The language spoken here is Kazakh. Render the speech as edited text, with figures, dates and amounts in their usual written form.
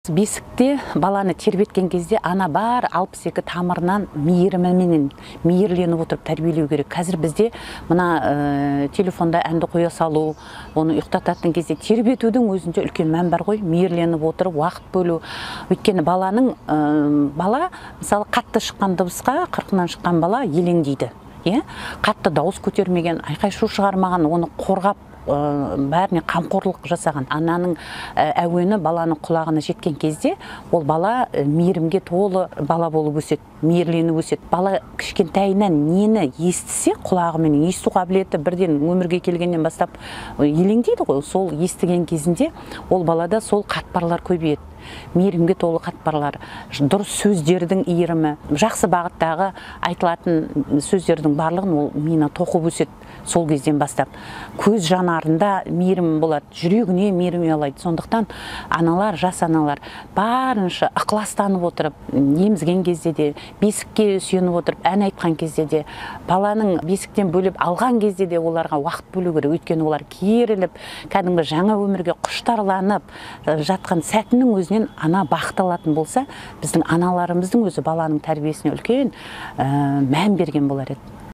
Бесікте баланы тербеткен кезде ана бар 62 тамырынан мейірімімен мейірленіп отырып тәрбиелеу керек. Қазір бізде мына телефонда әнді қоя салу, оны ұйықтататын кезде тербетудің өзінде үлкен мән бар ғой, мейірленіп отырып уақыт бөлу. Өйткені бала мысалы қатты шыққан дыбысқа, қырқынан шыққан бала елеңдейді. Қатты дауыс көтермеген, айқай-шу шығармаған, оны қорғап бәріне қамқорлық жасаған ананың әуені баланың құлағына жеткен кезде ол бала мейірімге толы бала болып өседі, мейірленіп өседі. Бала кішкентайынан нені естісе, құлағымен есту қабілеті бірден өмірге келгеннен бастап елеңдейді ғой. Сол естіген кезінде ол балада сол қатпарлар көбейеді. Мейірімге толы қатпарлар, дұрыс сөздердің иірімі, жақсы бағыттағы айтылатын сөздердің барлығын ол миына тоқып өседі. Сол кезден бастап көз жанарында мейірім болады, жүрегіне мейірім ұялайды. Сондықтан аналар, жас аналар барынша ықыластанып отырып, емізген кезде де, бесікке сүйеніп отырып, ән айтқан кезде де, баланың бесіктен бөліп алған кезде де оларға уақыт бөлу керек. Өйткені олар керіліп, кәдімгі жаңа өмірге құштарланып жатқан сәтінің өзінен ана бақыт алатын болса, біздің аналарымыздың өзі баланың тәрбиесіне үлкен мән берген болар еді.